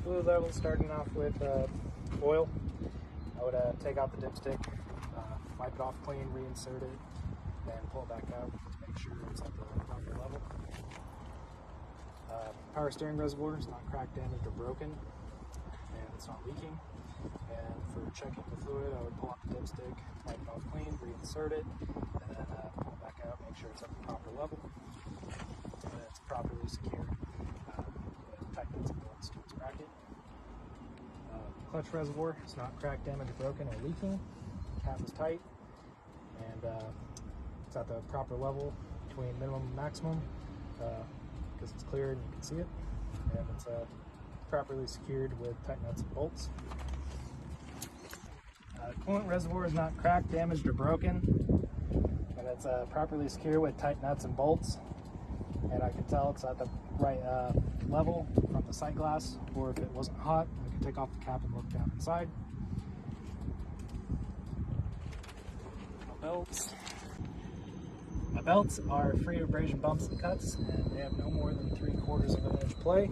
Fluid level, starting off with oil. I would take out the dipstick, wipe it off clean, reinsert it, and pull it back out to make sure it's at the proper level. Power steering reservoir is not cracked, damaged, or broken, and it's not leaking. And for checking the fluid, I would pull out the dipstick, wipe it off clean, reinsert it, and then pull it back out, make sure it's at the proper level, and it's properly secured with tight nuts and bolts to its bracket. Clutch reservoir is not cracked, damaged, broken, or leaking. Cap is tight, and it's at the proper level between minimum and maximum because it's clear and you can see it, and it's properly secured with tight nuts and bolts. Coolant reservoir is not cracked, damaged, or broken, and it's properly secured with tight nuts and bolts, and I can tell it's at the right level from the sight glass, or if it wasn't hot, I could take off the cap and look down inside. My belts are free of abrasion bumps and cuts, and they have no more than 3/4 of an inch play.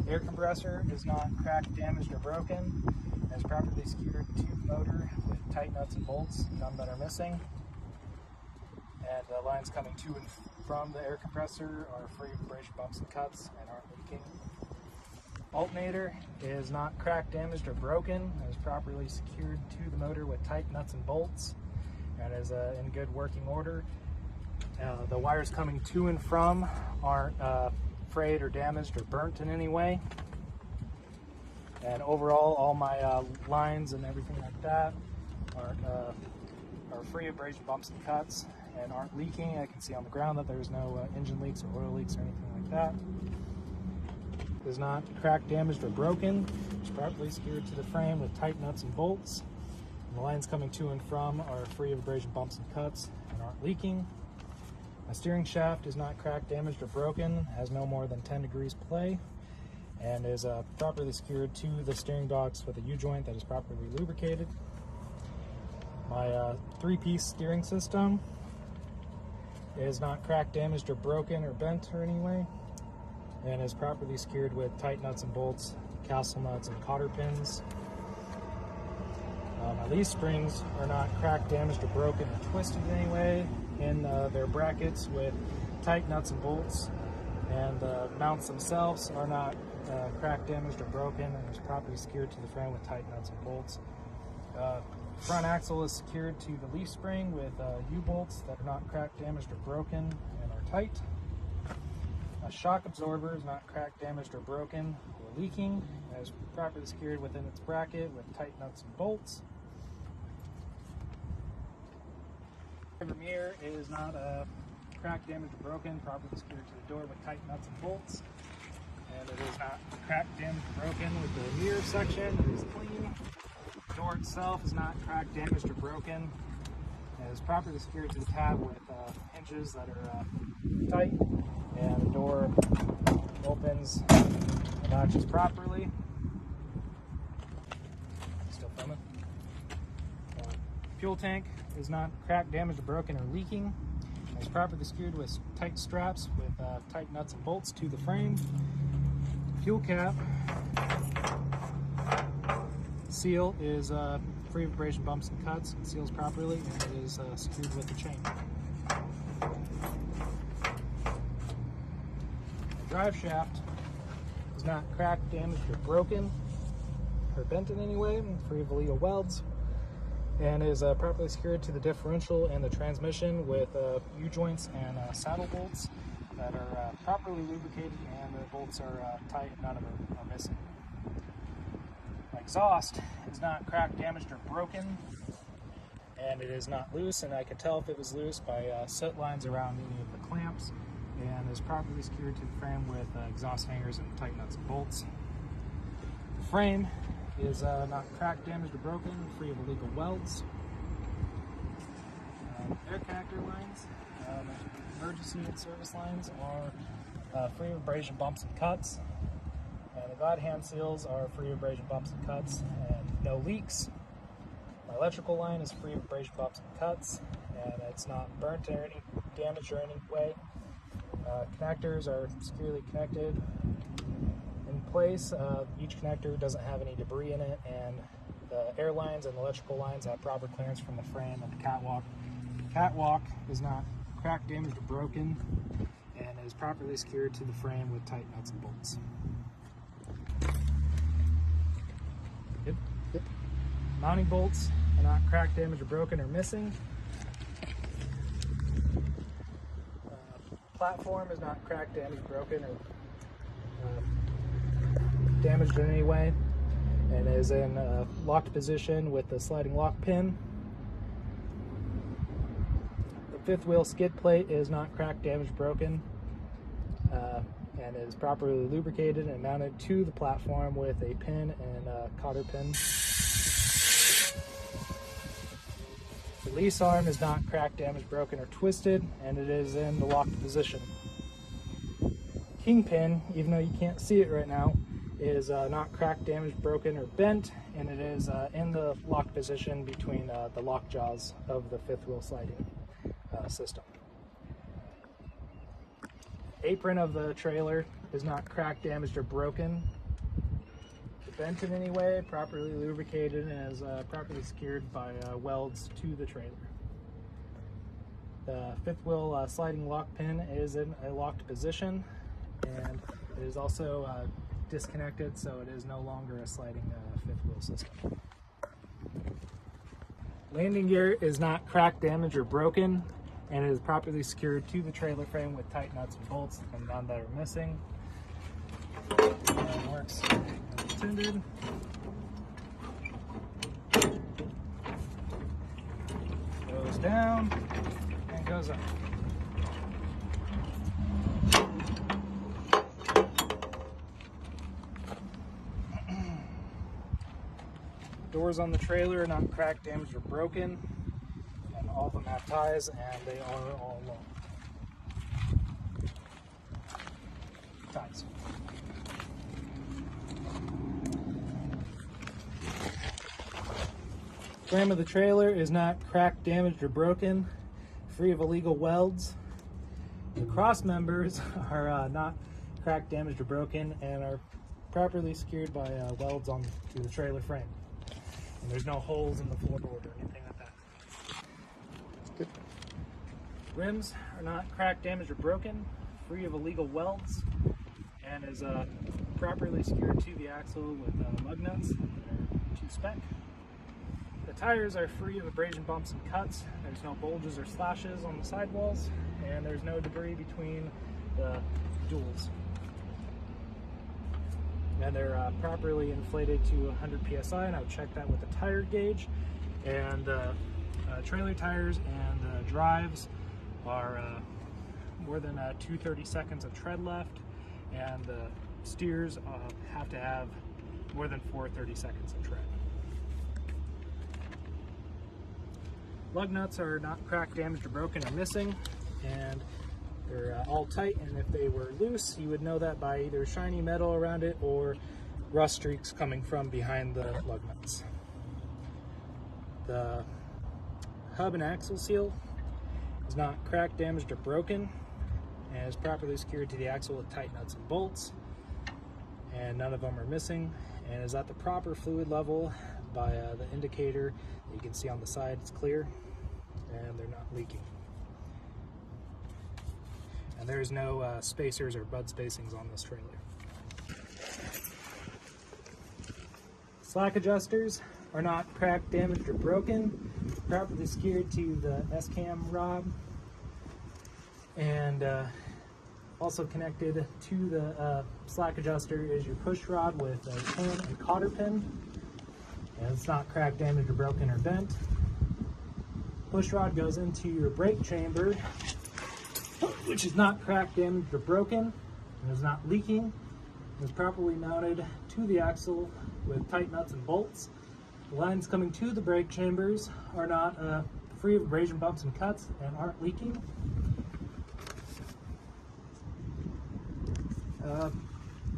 Air compressor is not cracked, damaged, or broken. It is properly secured to the motor with tight nuts and bolts, none that are missing. And the lines coming to and from the air compressor are free of abrasion bumps and cuts and aren't leaking. Alternator is not cracked, damaged, or broken. It is properly secured to the motor with tight nuts and bolts and is in good working order. The wires coming to and from aren't frayed or damaged or burnt in any way. And overall, all my lines and everything like that are free of abrasion bumps and cuts and aren't leaking. I can see on the ground that there's no engine leaks or oil leaks or anything like that. It is not cracked, damaged, or broken. It's properly secured to the frame with tight nuts and bolts. And the lines coming to and from are free of abrasion bumps and cuts and aren't leaking. My steering shaft is not cracked, damaged, or broken, has no more than 10 degrees play, and is properly secured to the steering box with a U-joint that is properly lubricated. My three-piece steering system is not cracked, damaged, or broken, or bent or any way, and is properly secured with tight nuts and bolts, castle nuts, and cotter pins. My leaf springs are not cracked, damaged, or broken, or twisted in any way in their brackets with tight nuts and bolts, and the mounts themselves are not cracked, damaged, or broken, and is properly secured to the frame with tight nuts and bolts. Front axle is secured to the leaf spring with U-bolts that are not cracked, damaged, or broken and are tight. A shock absorber is not cracked, damaged, or broken or leaking, and is properly secured within its bracket with tight nuts and bolts. The mirror is not cracked, damaged, or broken, properly secured to the door with tight nuts and bolts. And it is not cracked, damaged, or broken with the mirror section. It is clean. The door itself is not cracked, damaged, or broken. It is properly secured to the tab with hinges that are tight, and the door opens and latches properly. Still filming. Fuel tank is not cracked, damaged, or broken, or leaking. It's properly secured with tight straps with tight nuts and bolts to the frame. Fuel cap seal is free of abrasion bumps and cuts and seals properly, and it is secured with the chain. The drive shaft is not cracked, damaged, or broken, or bent in any way, free of illegal welds, and is properly secured to the differential and the transmission with U-joints and saddle bolts that are properly lubricated, and the bolts are tight and none of them are missing. My exhaust is not cracked, damaged, or broken, and it is not loose, and I could tell if it was loose by soot lines around any of the clamps, and is properly secured to the frame with exhaust hangers and tight nuts and bolts. The frame is not cracked, damaged, or broken, free of illegal welds. Air connector lines, emergency and service lines are free of abrasion bumps and cuts. And the God hand seals are free of abrasion bumps and cuts and no leaks. My electrical line is free of abrasion bumps and cuts, and it's not burnt or any damaged or any way. Connectors are securely connected in place. Each connector doesn't have any debris in it, and the air lines and electrical lines have proper clearance from the frame of the catwalk. The catwalk is not cracked, damaged, or broken, and is properly secured to the frame with tight nuts and bolts. Yep. Mounting bolts are not cracked, damaged, or broken, or missing. Platform is not cracked, damaged, broken, or damaged in any way, and is in a locked position with the sliding lock pin. The fifth wheel skid plate is not cracked, damaged, broken, and is properly lubricated and mounted to the platform with a pin and a cotter pin. The release arm is not cracked, damaged, broken, or twisted, and it is in the locked position. Kingpin, even though you can't see it right now, is not cracked, damaged, broken, or bent, and it is in the locked position between the lock jaws of the fifth wheel sliding system. Apron of the trailer is not cracked, damaged, or broken, bent in any way, properly lubricated, and is properly secured by welds to the trailer. The fifth wheel sliding lock pin is in a locked position, and it is also disconnected, so it is no longer a sliding fifth wheel system. Landing gear is not cracked, damaged, or broken, and it is properly secured to the trailer frame with tight nuts and bolts, and none that are missing. And works as intended. Goes down and goes up. Doors on the trailer are not cracked, damaged, or broken, and all of them have ties, and they are all long ties. Frame of the trailer is not cracked, damaged, or broken, free of illegal welds. The cross members are not cracked, damaged, or broken, and are properly secured by welds onto the trailer frame. And there's no holes in the floorboard or anything like that. Good. Rims are not cracked, damaged, or broken, free of illegal welds, and is properly secured to the axle with lug nuts that are to spec. The tires are free of abrasion bumps and cuts. There's no bulges or slashes on the sidewalls, and there's no debris between the duals. And they're properly inflated to 100 psi, and I would check that with the tire gauge. And trailer tires and drives are more than 230 seconds of tread left, and the steers have to have more than 430 seconds of tread. Lug nuts are not cracked, damaged, or broken, or missing, and they're all tight, and if they were loose, you would know that by either shiny metal around it or rust streaks coming from behind the lug nuts. The hub and axle seal is not cracked, damaged, or broken, and is properly secured to the axle with tight nuts and bolts, and none of them are missing, and is at the proper fluid level by the indicator that you can see on the side. It's clear, and they're not leaking. And there's no spacers or bud spacings on this trailer. Slack adjusters are not cracked, damaged, or broken, properly secured to the S-cam rod, and also connected to the slack adjuster is your push rod with a pin and cotter pin, and it's not cracked, damaged, or broken, or bent. Push rod goes into your brake chamber, which is not cracked, damaged, or broken, and is not leaking. It is properly mounted to the axle with tight nuts and bolts. The lines coming to the brake chambers are not free of abrasion bumps and cuts and aren't leaking.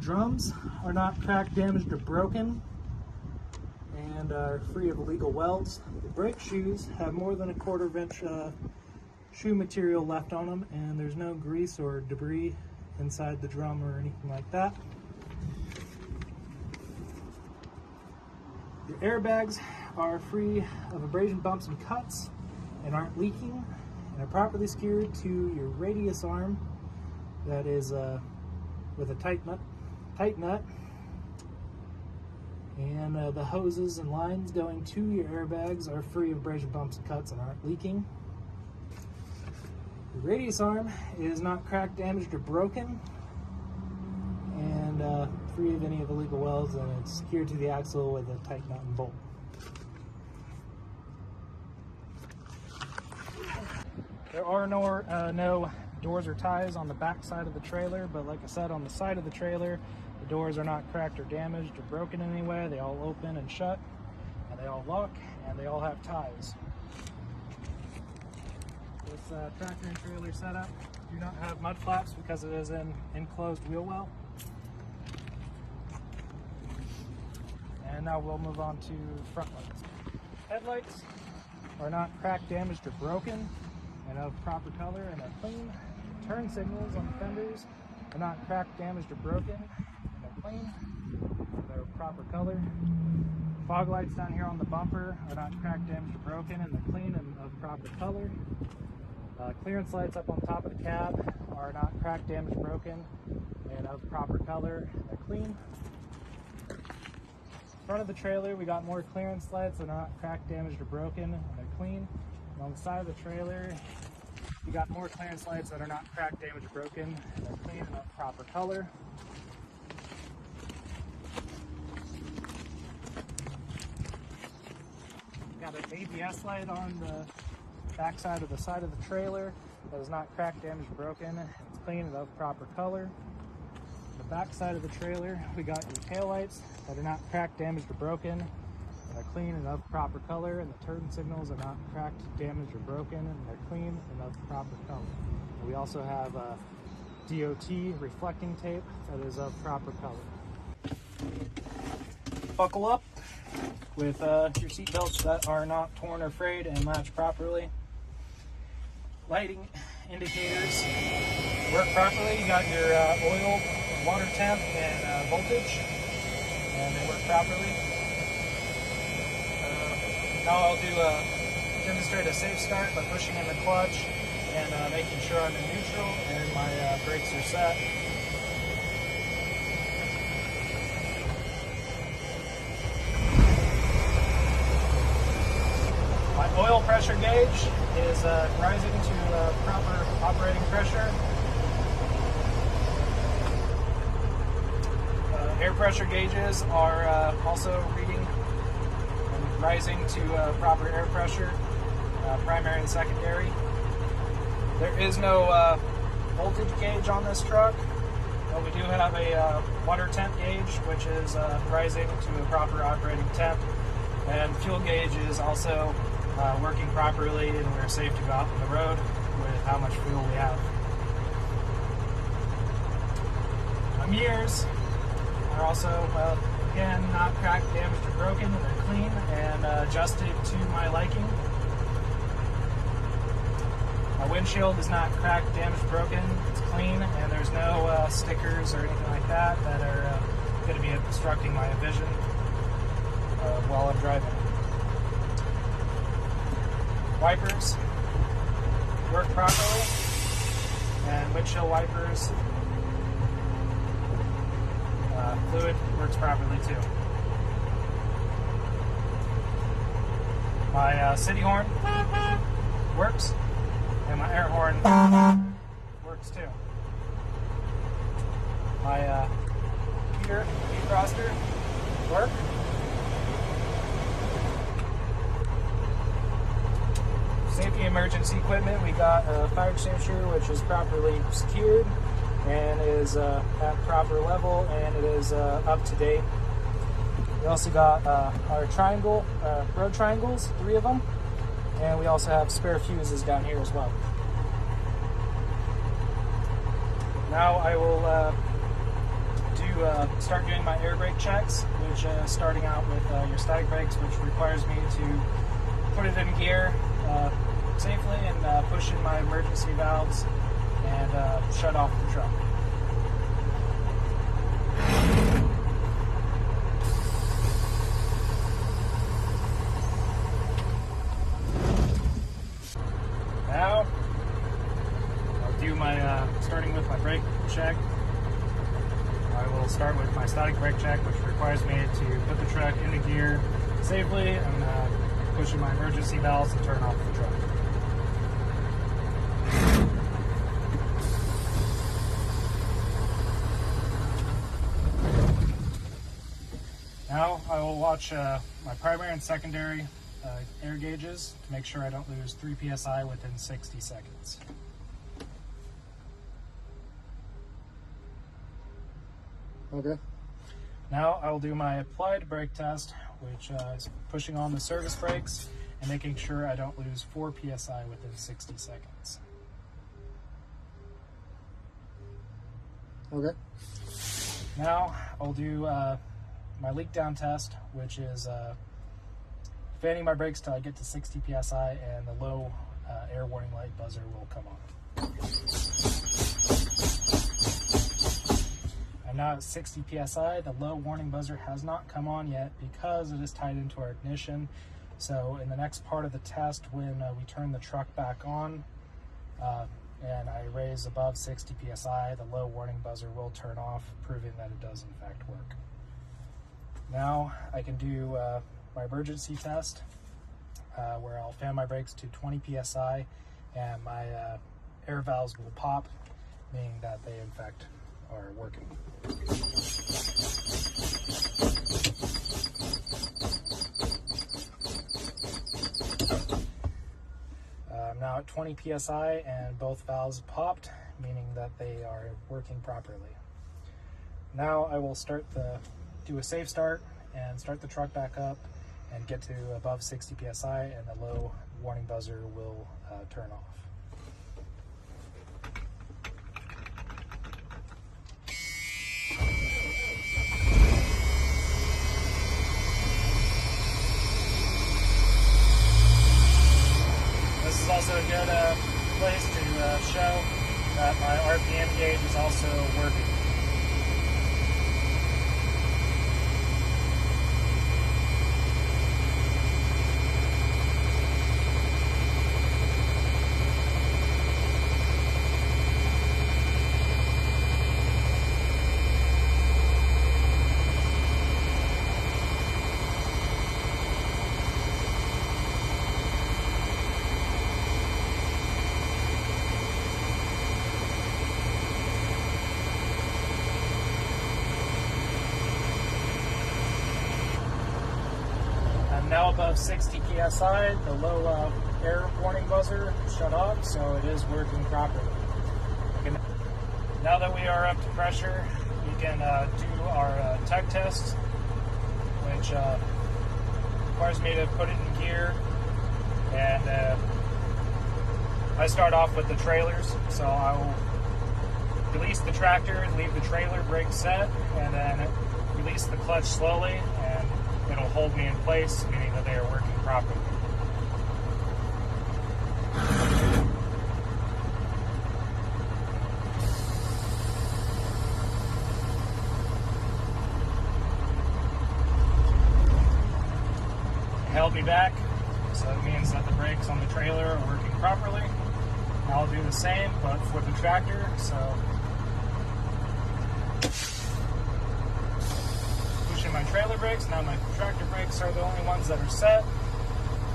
Drums are not cracked, damaged, or broken, and are free of illegal welds. The brake shoes have more than a 1/4 inch shoe material left on them, and there's no grease or debris inside the drum or anything like that. Your airbags are free of abrasion bumps and cuts and aren't leaking, and are properly secured to your radius arm that is with a tight nut. And the hoses and lines going to your airbags are free of abrasion bumps and cuts and aren't leaking. The radius arm is not cracked, damaged, or broken, and free of any of illegal welds, and it's secured to the axle with a tight nut and bolt. There are no doors or ties on the back side of the trailer, but like I said, on the side of the trailer, the doors are not cracked or damaged or broken in any way. They all open and shut, and they all lock, and they all have ties. This tractor and trailer setup do not have mud flaps because it is an enclosed wheel well. And now we'll move on to front lights. Headlights are not cracked, damaged, or broken, and of proper color and are clean. Turn signals on the fenders are not cracked, damaged, or broken, and are clean. They're of proper color. Fog lights down here on the bumper are not cracked, damaged, or broken, and they're clean and of proper color. Clearance lights up on top of the cab are not cracked, damaged, broken, and of proper color. They're clean. Front of the trailer, we got more clearance lights. They're not cracked, damaged, or broken, and they're clean. And on the side of the trailer, we got more clearance lights that are not cracked, damaged, or broken, and they're clean and of proper color. Got an ABS light on the back side of the trailer that is not cracked, damaged, or broken. It's clean and of proper color. The back side of the trailer, we got your tail lights that are not cracked, damaged, or broken, and are clean and of proper color. And the turn signals are not cracked, damaged, or broken, and they're clean and of proper color. And we also have DOT reflecting tape that is of proper color. Buckle up with your seat belts that are not torn or frayed and latch properly. Lighting indicators work properly. You got your oil, water temp, and voltage, and they work properly. Now I'll demonstrate a safe start by pushing in the clutch and making sure I'm in neutral and my brakes are set. My oil pressure gauge is rising to proper operating pressure. Air pressure gauges are also reading and rising to proper air pressure, primary and secondary. There is no voltage gauge on this truck, but we do have a water temp gauge, which is rising to a proper operating temp, and fuel gauge is also working properly, and we're safe to go out on the road with how much fuel we have. My mirrors are also, again, not cracked, damaged, or broken, and they're clean and adjusted to my liking. My windshield is not cracked, damaged, broken. It's clean, and there's no stickers or anything like that that are going to be obstructing my vision while I'm driving. Wipers work properly, and windshield wipers, fluid works properly too. My city horn works, and my air horn works too. My heater, defroster work. Safety emergency equipment, we got a fire extinguisher which is properly secured and is at proper level, and it is up to date. We also got our triangle, road triangles, 3 of them, and we also have spare fuses down here as well. Now I will start doing my air brake checks, which starting out with your static brakes, which requires me to put it in gear, safely and push in my emergency valves and shut off the truck. Now, I'll do my, starting with my brake check. I will start with my static brake check, which requires me to put the truck into gear safely and push in my emergency valves and turn off the truck. Now I will watch my primary and secondary air gauges to make sure I don't lose 3 psi within 60 seconds. Okay. Now I will do my applied brake test, which is pushing on the service brakes and making sure I don't lose 4 psi within 60 seconds. Okay. Now I'll do my leak down test, which is fanning my brakes till I get to 60 psi and the low air warning light buzzer will come on. I'm now at 60 psi. The low warning buzzer has not come on yet because it is tied into our ignition. So in the next part of the test, when we turn the truck back on and I raise above 60 psi, the low warning buzzer will turn off, proving that it does in fact work. Now I can do my emergency test where I'll fan my brakes to 20 psi and my air valves will pop, meaning that they in fact are working. I'm now at 20 psi and both valves popped, meaning that they are working properly. Now I will do a safe start and start the truck back up and get to above 60 psi and the low warning buzzer will turn off. This is also a good place to show that my RPM gauge is also working. Now above 60 psi, the low air warning buzzer shut off, so it is working properly. Now that we are up to pressure, we can do our tug test, which requires me to put it in gear. And I start off with the trailers, so I will release the tractor, leave the trailer brake set, and then release the clutch slowly, and it'll hold me in place, meaning that they are working properly. It held me back, so it means that the brakes on the trailer are working properly. I'll do the same, but for the tractor, so my trailer brakes. Now my tractor brakes are the only ones that are set.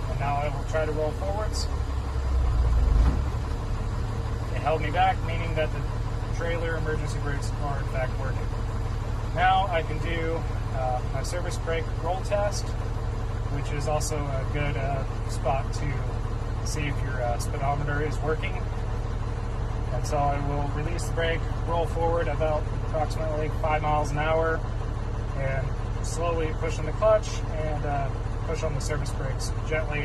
And now I will try to roll forwards. It held me back, meaning that the trailer emergency brakes are in fact working. Now I can do my service brake roll test, which is also a good spot to see if your speedometer is working. And so I will release the brake, roll forward about approximately 5 miles an hour, and slowly push on the clutch and push on the service brakes gently,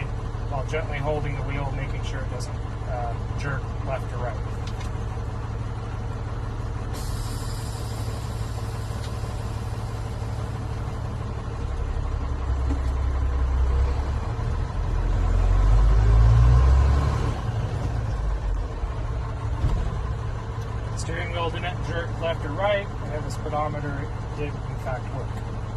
while gently holding the wheel, making sure it doesn't jerk left or right. and the speedometer did in fact work.